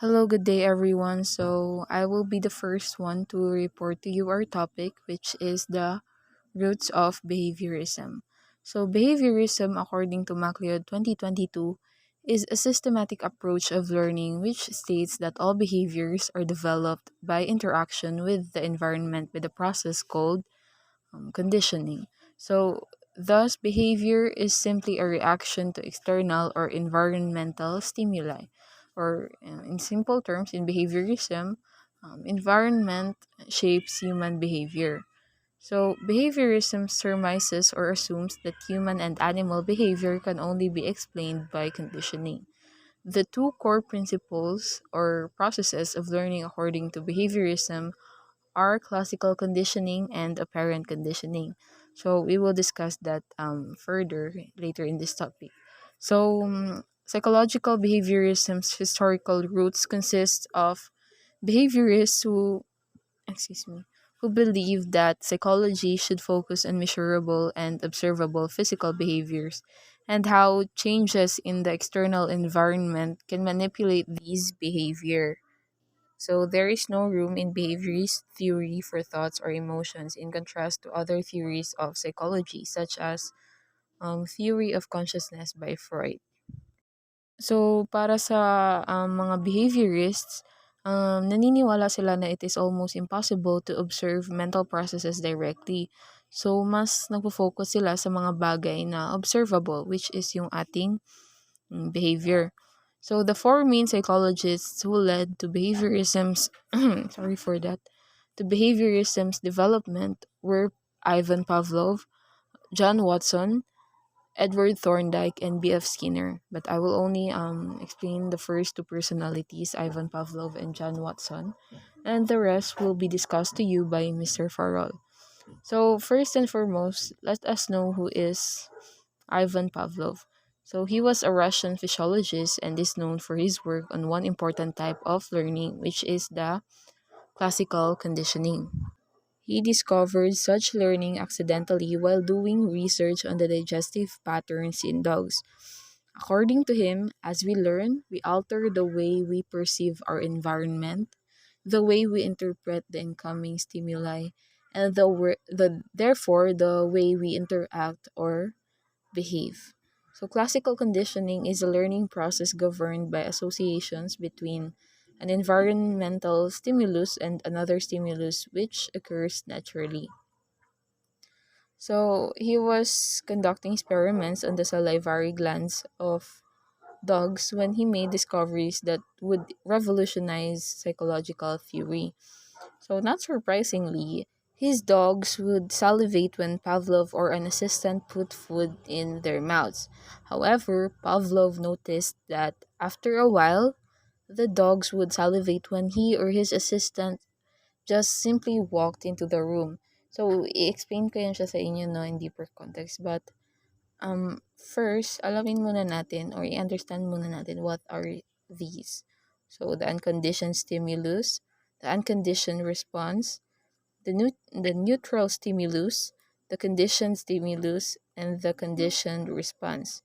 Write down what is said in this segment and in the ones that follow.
Hello, good day, everyone. I will be the first one to report to you our topic, which is the roots of behaviorism. Behaviorism, according to MacLeod 2022, is a systematic approach of learning which states that all behaviors are developed by interaction with the environment with a process called conditioning. Thus, behavior is simply a reaction to external or environmental stimuli. In simple terms, in behaviorism, environment shapes human behavior. Behaviorism surmises or assumes that human and animal behavior can only be explained by conditioning. The two core principles or processes of learning according to behaviorism are classical conditioning and apparent conditioning. We will discuss that further later in this topic. Psychological behaviorism's historical roots consist of behaviorists excuse me, who believe that psychology should focus on measurable and observable physical behaviors and how changes in the external environment can manipulate these behavior. There is no room in behaviorist theory for thoughts or emotions in contrast to other theories of psychology such as theory of consciousness by Freud. Para sa mga behaviorists, naniniwala sila na it is almost impossible to observe mental processes directly. Mas nagpo-focus sila sa mga bagay na observable, which is yung ating behavior. The four main psychologists who led to behaviorism's sorry for that, to behaviorism's development were Ivan Pavlov, John Watson, Edward Thorndike, and B.F. Skinner. But I will only explain the first two personalities, Ivan Pavlov and John Watson, and the rest will be discussed to you by Mr. Farrell. First and foremost, let us know who is Ivan Pavlov. He was a Russian physiologist and is known for his work on one important type of learning, which is the classical conditioning. He discovered such learning accidentally while doing research on the digestive patterns in dogs. According to him, as we learn, we alter the way we perceive our environment, the way we interpret the incoming stimuli, and therefore the way we interact or behave. Classical conditioning is a learning process governed by associations between an environmental stimulus and another stimulus which occurs naturally. He was conducting experiments on the salivary glands of dogs when he made discoveries that would revolutionize psychological theory. Not surprisingly, his dogs would salivate when Pavlov or an assistant put food in their mouths. However, Pavlov noticed that after a while, the dogs would salivate when he or his assistant just simply walked into the room. I-explain ko yan siya sa inyo no, in deeper context. But first, alamin muna natin or i-understand muna natin what are these. The unconditioned stimulus, the unconditioned response, the neutral stimulus, the conditioned stimulus, and the conditioned response.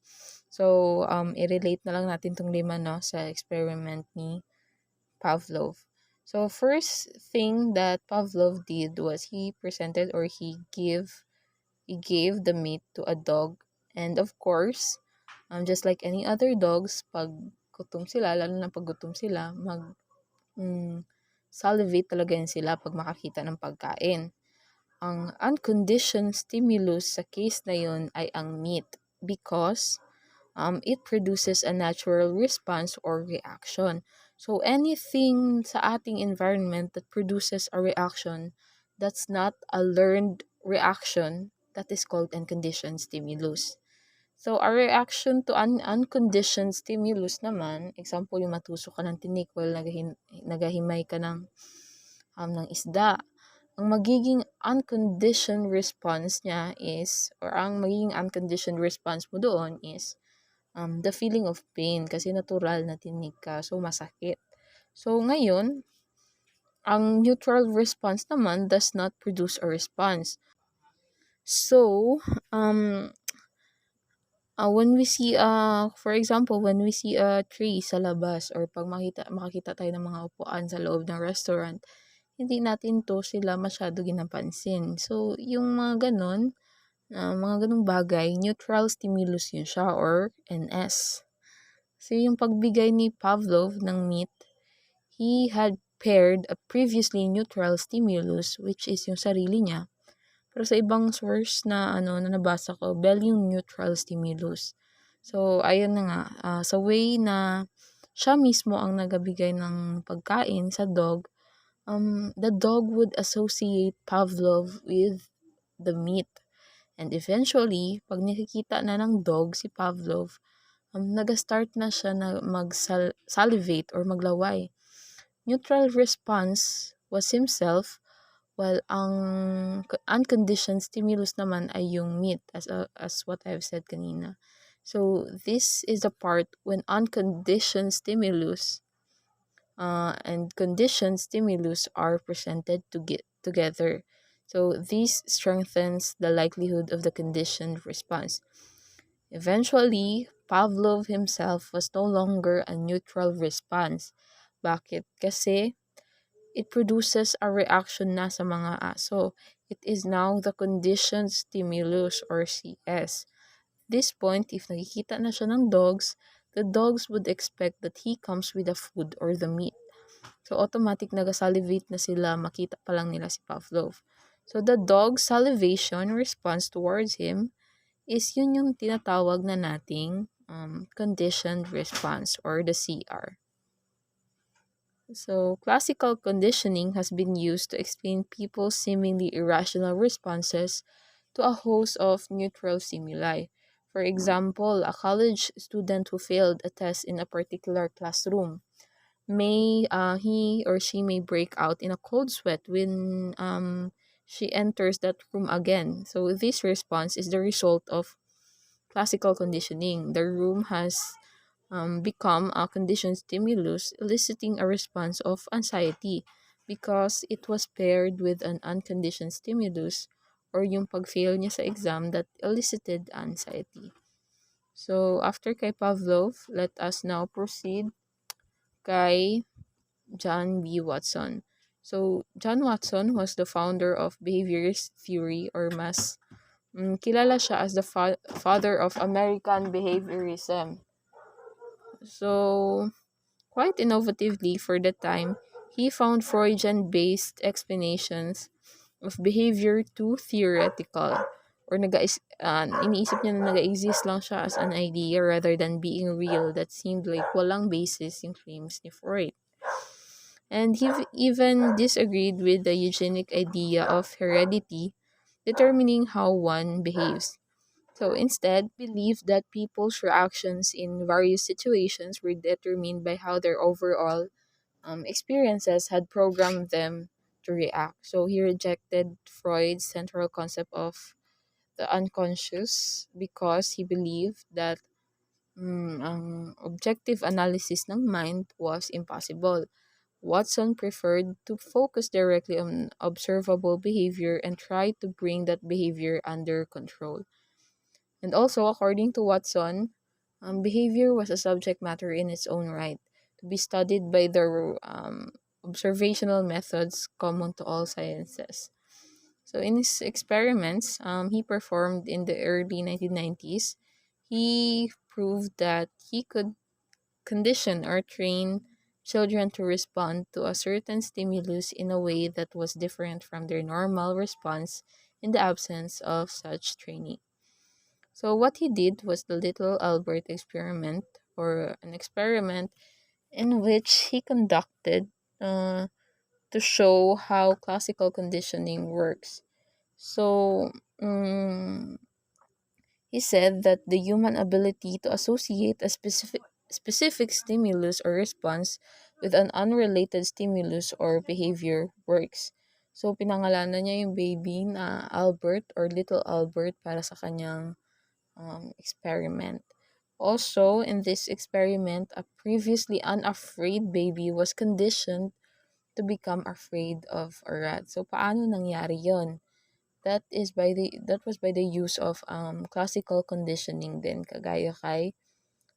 I-relate na lang natin tong lima no, sa experiment ni Pavlov. First thing that Pavlov did was he presented or he gave the meat to a dog, and of course, just like any other dogs, pag gutom sila, lalo na pag gutom sila, salivate talaga yan sila pag makakita ng pagkain. Ang unconditioned stimulus sa case na yun ay ang meat because it produces a natural response or reaction. Anything sa ating environment that produces a reaction that's not a learned reaction, that is called unconditioned stimulus. A reaction to unconditioned stimulus naman, example yung matusok ka ng tinik while nagahimay ka ng isda. Ang magiging unconditioned response niya is, or ang magiging unconditioned response mo doon is, the feeling of pain kasi natural na tinik ka, so masakit. Ngayon, ang neutral response naman does not produce a response. When we see, for example, when we see a tree sa labas or 'pag makakita tayo ng mga upuan sa loob ng restaurant, hindi natin 'to sila masyado ginapansin. So, yung mga gano'n, mga gano'ng bagay, neutral stimulus yun siya or NS. So, yung pagbigay ni Pavlov ng meat, he had paired a previously neutral stimulus, which is yung sarili niya. Pero sa ibang source na na nabasa ko, volume neutral stimulus. So, ayun na nga, sa way na siya mismo ang nagabigay ng pagkain sa dog, the dog would associate Pavlov with the meat. And eventually, pag nakikita na ng dog si Pavlov, nag-start na siya na mag-salivate or maglaway. Neutral response was himself, while ang unconditioned stimulus naman ay yung meat as what I've said kanina. So this is the part when unconditioned stimulus and conditioned stimulus are presented to get together. So this strengthens the likelihood of the conditioned response. Eventually, Pavlov himself was no longer a neutral response. Bakit? Kasi it produces a reaction na sa mga aso. It is now the conditioned stimulus or CS. This point, if nakikita na siya ng dogs, the dogs would expect that he comes with the food or the meat. So automatic nag-salivate na sila, makita pa lang nila si Pavlov. So the dog's salivation response towards him is yun yung tinatawag na nating conditioned response or the CR. So, classical conditioning has been used to explain people's seemingly irrational responses to a host of neutral stimuli. For example, a college student who failed a test in a particular classroom may he or she may break out in a cold sweat when she enters that room again. So this response is the result of classical conditioning. The room has become a conditioned stimulus, eliciting a response of anxiety because it was paired with an unconditioned stimulus or yung pag-fail niya sa exam that elicited anxiety. So, after kay Pavlov, let us now proceed kay John B. Watson. So, John Watson was the founder of behaviorist theory or mas kilala siya as the father of American behaviorism. So, quite innovatively for the time, he found Freudian-based explanations of behavior too theoretical or iniisip niya na nag-exist lang siya as an idea rather than being real that seemed like walang basis yung claims ni Freud. And he even disagreed with the eugenic idea of heredity determining how one behaves. So instead, believed that people's reactions in various situations were determined by how their overall experiences had programmed them to react. So he rejected Freud's central concept of the unconscious because he believed that ang objective analysis ng mind was impossible. Watson preferred to focus directly on observable behavior and try to bring that behavior under control. And also, according to Watson, behavior was a subject matter in its own right, to be studied by the observational methods common to all sciences. So, in his experiments he performed in the early 1990s, he proved that he could condition or train children to respond to a certain stimulus in a way that was different from their normal response in the absence of such training. So what he did was the Little Albert experiment, or an experiment in which he conducted to show how classical conditioning works. So he said that the human ability to associate a specific stimulus or response with an unrelated stimulus or behavior works. So pinangalanan niya yung baby na Albert or Little Albert para sa kanyang experiment. Also, in this experiment, a previously unafraid baby was conditioned to become afraid of a rat. So, paano nangyari yon? that was by the use of classical conditioning din kagaya kay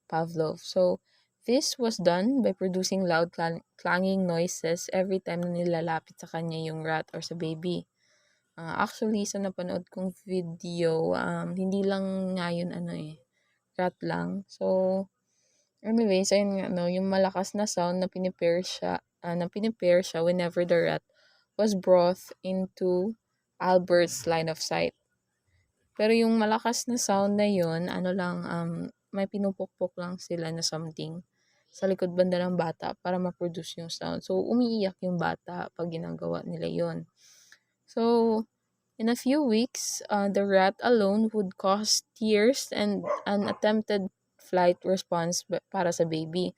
Pavlov. So this was done by producing loud clanging noises every time na nilalapit sa kanya yung rat or sa baby. Actually, sa napanood kong video, hindi lang nga yun ano eh, rat lang. So, anyways, ayun nga, no, yung malakas na sound na pinipair siya whenever the rat was brought into Albert's line of sight. Pero yung malakas na sound na yun, ano lang, may pinupukpok lang sila na something sa likod banda ng bata para ma-produce yung sound. So, umiiyak yung bata pag ginagawa nila yon. So, in a few weeks, the rat alone would cause tears and an attempted flight response para sa baby.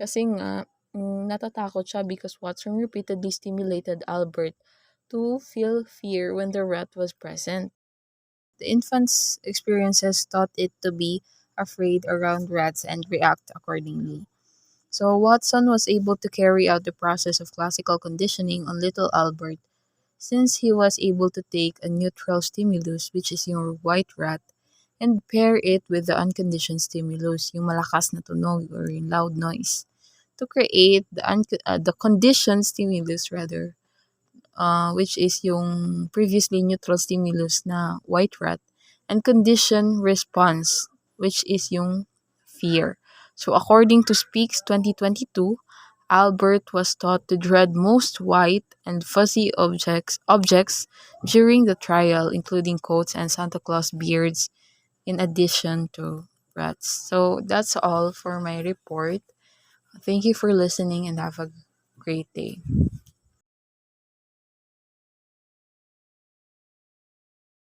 Kasi nga, natatakot siya because Watson repeatedly stimulated Albert to feel fear when the rat was present. The infant's experiences taught it to be afraid around rats and react accordingly. So Watson was able to carry out the process of classical conditioning on little Albert since he was able to take a neutral stimulus, which is your white rat, and pair it with the unconditioned stimulus, yung malakas na tunog or yung loud noise, to create the conditioned stimulus rather, which is yung previously neutral stimulus na white rat, and conditioned response, which is yung fear. So according to Speaks 2022, Albert was taught to dread most white and fuzzy objects during the trial, including coats and Santa Claus beards, in addition to rats. So that's all for my report. Thank you for listening and have a great day.